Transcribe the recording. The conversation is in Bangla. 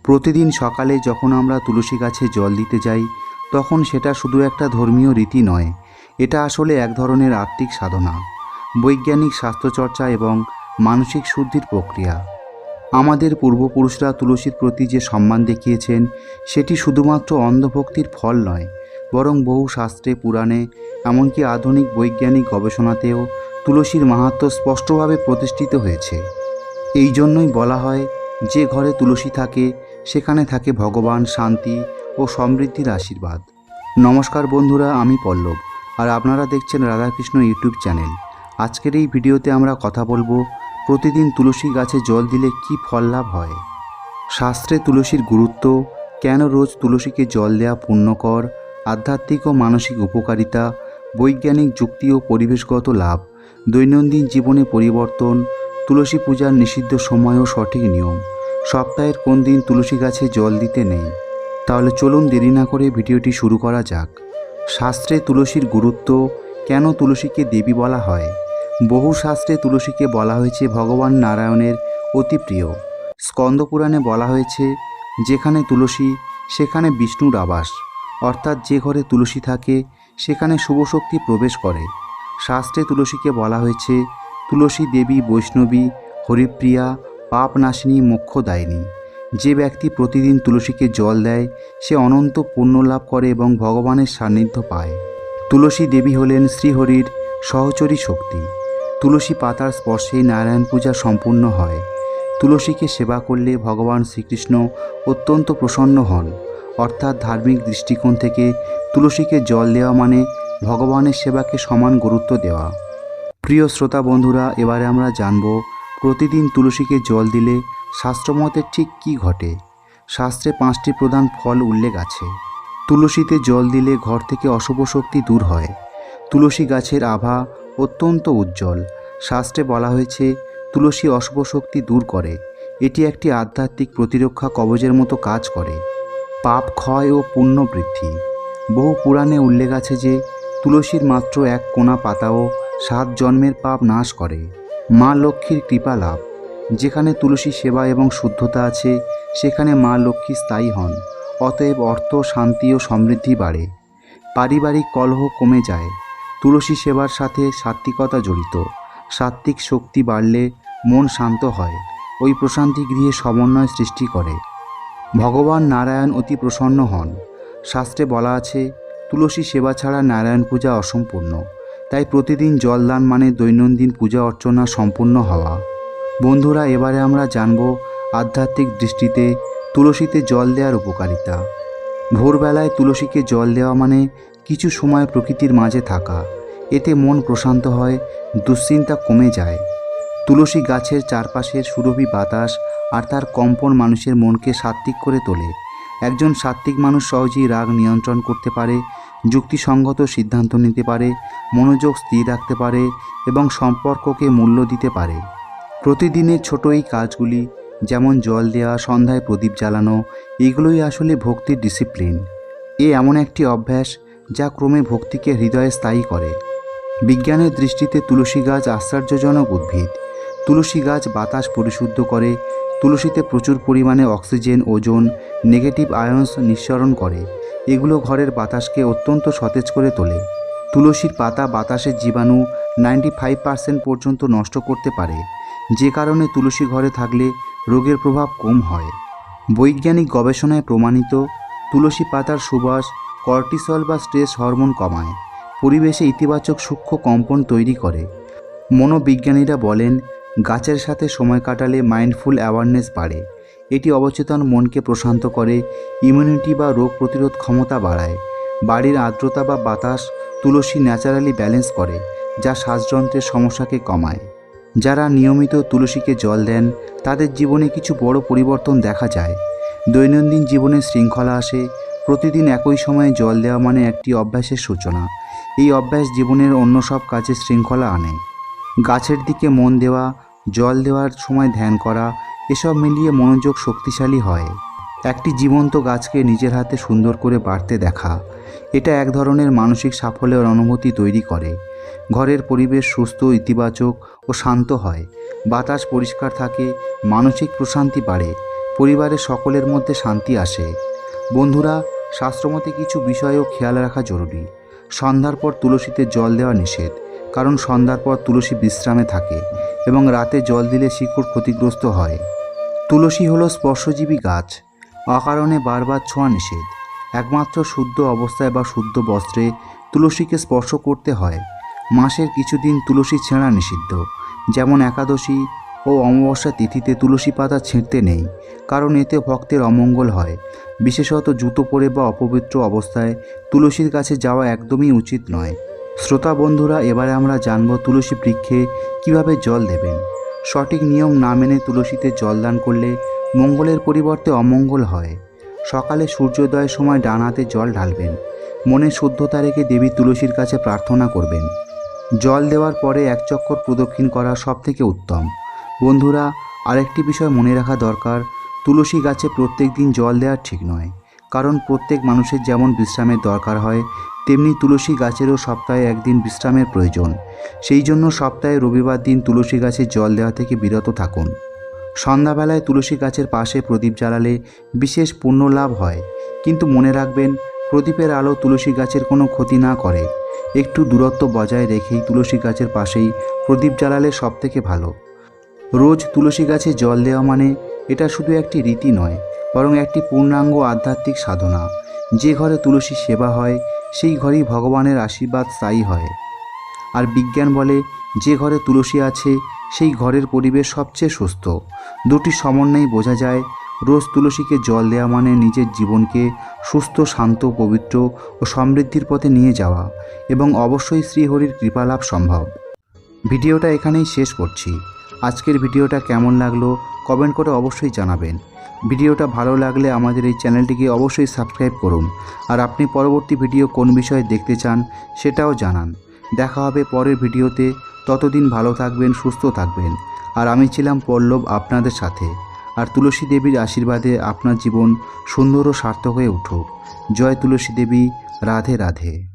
প্রতিদিন সকালে যখন আমরা তুলসী গাছে জল দিতে যাই তখন সেটা শুধু একটা ধর্মীয় রীতি নয়, এটা আসলে এক ধরনের আত্মিক সাধনা, বৈজ্ঞানিক স্বাস্থ্যচর্চা এবং মানসিক শুদ্ধির প্রক্রিয়া। আমাদের পূর্বপুরুষরা তুলসীর প্রতি যে সম্মান দেখিয়েছেন সেটি শুধুমাত্র অন্ধভক্তির ফল নয়, বরং বহু শাস্ত্রে, পুরাণে, এমনকি আধুনিক বৈজ্ঞানিক গবেষণাতেও তুলসীর মাহাত্ম্য স্পষ্টভাবে প্রতিষ্ঠিত হয়েছে। এই জন্যই বলা হয়, যে ঘরে তুলসী থাকে সেখানে থাকে ভগবান, শান্তি ও সমৃদ্ধির আশীর্বাদ। নমস্কার বন্ধুরা, আমি পল্লব, আর আপনারা দেখছেন রাধাকৃষ্ণ ইউটিউব চ্যানেল। আজকের এই ভিডিওতে আমরা কথা বলবো প্রতিদিন তুলসী গাছে জল দিলে কি ফল লাভ হয়, শাস্ত্রে তুলসীর গুরুত্ব, কেন রোজ তুলসীকে জল দেওয়া পুণ্যকর, আধ্যাত্মিক ও মানসিক উপকারিতা, বৈজ্ঞানিক যুক্তি ও পরিবেশগত লাভ, দৈনন্দিন জীবনে পরিবর্তন, তুলসী পূজার নিষিদ্ধ সময় ও সঠিক নিয়ম, সপ্তাহের কোন দিন তুলসী গাছে জল দিতে নেই। তাহলে চলুন দেরি না করে ভিডিওটি শুরু করা যাক। শাস্ত্রে তুলসীর গুরুত্ব, কেন তুলসীকে দেবী বলা হয়। বহু শাস্ত্রে তুলসীকে বলা হয়েছে ভগবান নারায়ণের অতি প্রিয়। স্কন্দপুরাণে বলা হয়েছে, যেখানে তুলসী সেখানে বিষ্ণুর আবাস, অর্থাৎ যে ঘরে তুলসী থাকে সেখানে শুভশক্তি প্রবেশ করে। শাস্ত্রে তুলসীকে বলা হয়েছে তুলসী দেবী, বৈষ্ণবী, হরিপ্রিয়া, পাপনাশিনী, মোক্ষদায়িনী। যে ব্যক্তি প্রতিদিন তুলসীকে জল দেয় সে অনন্ত পুণ্য লাভ করে এবং ভগবানের সান্নিধ্য পায়। তুলসী দেবী হলেন শ্রীহরির সহচরী শক্তি। তুলসী পাতার স্পর্শেই নারায়ণ পূজা সম্পূর্ণ হয়। তুলসীকে সেবা করলে ভগবান শ্রীকৃষ্ণ অত্যন্ত প্রসন্ন হন, অর্থাৎ ধার্মিক দৃষ্টিকোণ থেকে তুলসীকে জল দেওয়া মানে ভগবানের সেবাকে সমান গুরুত্ব দেওয়া। প্রিয় শ্রোতা বন্ধুরা, এবারে আমরা জানব প্রতিদিন তুলসীকে জল দিলে শাস্ত্রমতে ঠিক কী ঘটে। শাস্ত্রে 5টি প্রধান ফল উল্লেখ আছে। তুলসীতে জল দিলে ঘর থেকে অশুভ শক্তি দূর হয়। তুলসী গাছের আভা অত্যন্ত উজ্জ্বল। শাস্ত্রে বলা হয়েছে তুলসী অশুভ শক্তি দূর করে। এটি একটি আধ্যাত্মিক প্রতিরক্ষা কবচের মতো কাজ করে। পাপ ক্ষয় ও পুণ্য বৃদ্ধি। বহু পুরাণে উল্লেখ আছে যে তুলসীর মাত্র এক কোনা পাতাও 7 জন্মের পাপ নাশ করে। মা লক্ষ্মীর কৃপা লাভ। যেখানে তুলসী সেবা এবং শুদ্ধতা আছে সেখানে মা লক্ষ্মী স্থায়ী হন, অতএব অর্থ, শান্তি ও সমৃদ্ধি বাড়ে। পারিবারিক কলহ কমে যায়। তুলসী সেবার সাথে সাত্ত্বিকতা জড়িত। সাত্ত্বিক শক্তি বাড়লে মন শান্ত হয়, ওই প্রশান্তি গৃহে সমন্বয় সৃষ্টি করে। ভগবান নারায়ণ অতি প্রসন্ন হন। শাস্ত্রে বলা আছে তুলসী সেবা ছাড়া নারায়ণ পূজা অসম্পূর্ণ। তাই প্রতিদিন জলদান মানে দৈনন্দিন পূজা অর্চনা সম্পূর্ণ হওয়া। বন্ধুরা, এবারে আমরা জানব আধ্যাত্মিক দৃষ্টিতে তুলসীতে জল দেওয়ার উপকারিতা। ভোরবেলায় তুলসীকে জল দেওয়া মানে কিছু সময় প্রকৃতির মাঝে থাকা। এতে মন প্রশান্ত হয়, দুশ্চিন্তা কমে যায়। তুলসী গাছের চারপাশের সুরভি বাতাস আর তার কম্পন মানুষের মনকে সাত্ত্বিক করে তোলে। একজন সাত্ত্বিক মানুষ সহজেই রাগ নিয়ন্ত্রণ করতে পারে, যুক্তিসঙ্গত সিদ্ধান্ত নিতে পারে, মনোযোগ স্থির রাখতে পারে এবং সম্পর্ককে মূল্য দিতে পারে। প্রতিদিনের ছোট এই কাজগুলি, যেমন জল দেওয়া, সন্ধ্যায় প্রদীপ জ্বালানো, এগুলোই আসলে ভক্তির ডিসিপ্লিন। এমন একটি অভ্যাস যা ক্রমে ভক্তিকে হৃদয়ে স্থায়ী করে। বিজ্ঞানের দৃষ্টিতে তুলসী গাছ আশ্চর্যজনক উদ্ভিদ। তুলসী গাছ বাতাস পরিশুদ্ধ করে। তুলসীতে প্রচুর পরিমাণে অক্সিজেন, ওজোন, নেগেটিভ আয়নস নিঃসরণ করে। এগুলো ঘরের বাতাসকে অত্যন্ত সতেজ করে তোলে। তুলসীর পাতা বাতাসের জীবাণু 95% পর্যন্ত নষ্ট করতে পারে, যে কারণে তুলসী ঘরে থাকলে রোগের প্রভাব কম হয়। বৈজ্ঞানিক গবেষণায় প্রমাণিত, তুলসী পাতার সুবাস কর্টিসল বা স্ট্রেস হরমোন কমায়, পরিবেশে ইতিবাচক সূক্ষ্ম কম্পন তৈরি করে। মনোবিজ্ঞানীরা বলেন গাছের সাথে সময় কাটালে মাইন্ডফুল অ্যাওয়ারনেস বাড়ে। এটি অবচেতন মনকে প্রশান্ত করে, ইমিউনিটি বা রোগ প্রতিরোধ ক্ষমতা বাড়ায়। বাড়ির আর্দ্রতা বা বাতাস তুলসী ন্যাচারালি ব্যালেন্স করে, যা শ্বাসযন্ত্রের সমস্যাকে কমায়। যারা নিয়মিত তুলসীকে জল দেন তাদের জীবনে কিছু বড় পরিবর্তন দেখা যায়। দৈনন্দিন জীবনে শৃঙ্খলা আসে। প্রতিদিন একই সময়ে জল দেওয়া মানে একটি অভ্যাসের সূচনা। এই অভ্যাস জীবনের অন্য সব কাজে শৃঙ্খলা আনে। গাছের দিকে মন দেওয়া, জল দেওয়ার সময় ধ্যান করা, এসব মিলিয়ে মনোযোগ শক্তিশালী হয়। একটি জীবন্ত গাছকে নিজের হাতে সুন্দর করে বাড়তে দেখা, এটা এক ধরনের মানসিক সাফল্যের অনুভূতি তৈরি করে। ঘরের পরিবেশ সুস্থ, ইতিবাচক ও শান্ত হয়। বাতাস পরিষ্কার থাকে, মানসিক প্রশান্তি বাড়ে। পরিবারের সকলের মধ্যে শান্তি আসে। বন্ধুরা, শাস্ত্রমতে কিছু বিষয়ও খেয়াল রাখা জরুরি। সন্ধ্যার পর তুলসীতে জল দেওয়া নিষেধ, কারণ সন্ধ্যার পর তুলসী বিশ্রামে থাকে এবং রাতে জল দিলে শিকড় ক্ষতিগ্রস্ত হয়। তুলসী হলো স্পর্শজীবী গাছ। অকারণে বারবার ছোঁয়া নিষেধ। একমাত্র শুদ্ধ অবস্থায় বা শুদ্ধ বস্ত্রে তুলসীকে স্পর্শ করতে হয়। মাসের কিছুদিন তুলসী ছেঁড়া নিষিদ্ধ, যেমন একাদশী ও অমাবস্যা তিথিতে তুলসী পাতা ছিঁড়তে নেই, কারণ এতে ভক্তের অমঙ্গল হয়। বিশেষত জুতো পরে বা অপবিত্র অবস্থায় তুলসীর কাছে যাওয়া একদমই উচিত নয়। শ্রোতা বন্ধুরা, এবারে আমরা জানব তুলসী বৃক্ষে কিভাবে জল দেবেন। সঠিক নিয়ম না মেনে তুলসীতে জল দান করলে মঙ্গলের পরিবর্তে অমঙ্গল হয়। সকালে সূর্যোদয়ের সময় ডান হাতে জল ঢালবেন। মনে শুদ্ধতা রেখে দেবী তুলসীর কাছে প্রার্থনা করবেন। জল দেওয়ার পরে এক চক্কর প্রদক্ষিণ করা সবথেকে উত্তম। বন্ধুরা, আরেকটি বিষয় মনে রাখা দরকার, তুলসী গাছে প্রত্যেক দিন জল দেওয়া ঠিক নয়, কারণ প্রত্যেক মানুষের যেমন বিশ্রামের দরকার হয়, তেমনি তুলসী গাছেরও সপ্তাহে একদিন বিশ্রামের প্রয়োজন। সেই জন্য সপ্তাহে রবিবার দিন তুলসী গাছে জল দেওয়া থেকে বিরত থাকুন। সন্ধ্যাবেলায় তুলসী গাছের পাশে প্রদীপ জ্বালালে বিশেষ পুণ্য লাভ হয়, কিন্তু মনে রাখবেন, প্রদীপের আলো তুলসী গাছের কোনো ক্ষতি না করে। একটু দূরত্ব বজায় রেখেই তুলসী গাছের পাশেই প্রদীপ জ্বালালে সবথেকে ভালো। রোজ তুলসী গাছে জল দেওয়া মানে এটা শুধু একটি রীতি নয়, বরং একটি পূর্ণাঙ্গ আধ্যাত্মিক সাধনা। যে ঘরে তুলসী সেবা হয় সেই ঘরেই ভগবানের আশীর্বাদ স্থায়ী হয়। আর বিজ্ঞান বলে, যে ঘরে তুলসী আছে সেই ঘরের পরিবেশ সবচেয়ে সুস্থ। দুটি সমন্বয়ে বোঝা যায়, রোজ তুলসীকে জল দেওয়া মানে নিজের জীবনকে সুস্থ, শান্ত, পবিত্র ও সমৃদ্ধির পথে নিয়ে যাওয়া, এবং অবশ্যই শ্রীহরির কৃপালাভ সম্ভব। ভিডিওটা এখানেই শেষ করছি। আজকের ভিডিওটা কেমন লাগলো কমেন্ট করে অবশ্যই জানাবেন। ভিডিওটা ভালো লাগলে আমাদের এই চ্যানেলটিকে অবশ্যই সাবস্ক্রাইব করুন। আর আপনি পরবর্তী ভিডিও কোন বিষয়ে দেখতে চান সেটাও জানান। দেখা হবে পরের ভিডিওতে। ততদিন ভালো থাকবেন, সুস্থ থাকবেন। আর আমি ছিলাম পল্লব আপনাদের সাথে। আর তুলসী দেবীর আশীর্বাদে আপনার জীবন সুন্দর ও সার্থক হয়ে উঠুক। জয় তুলসী দেবী। রাধে রাধে।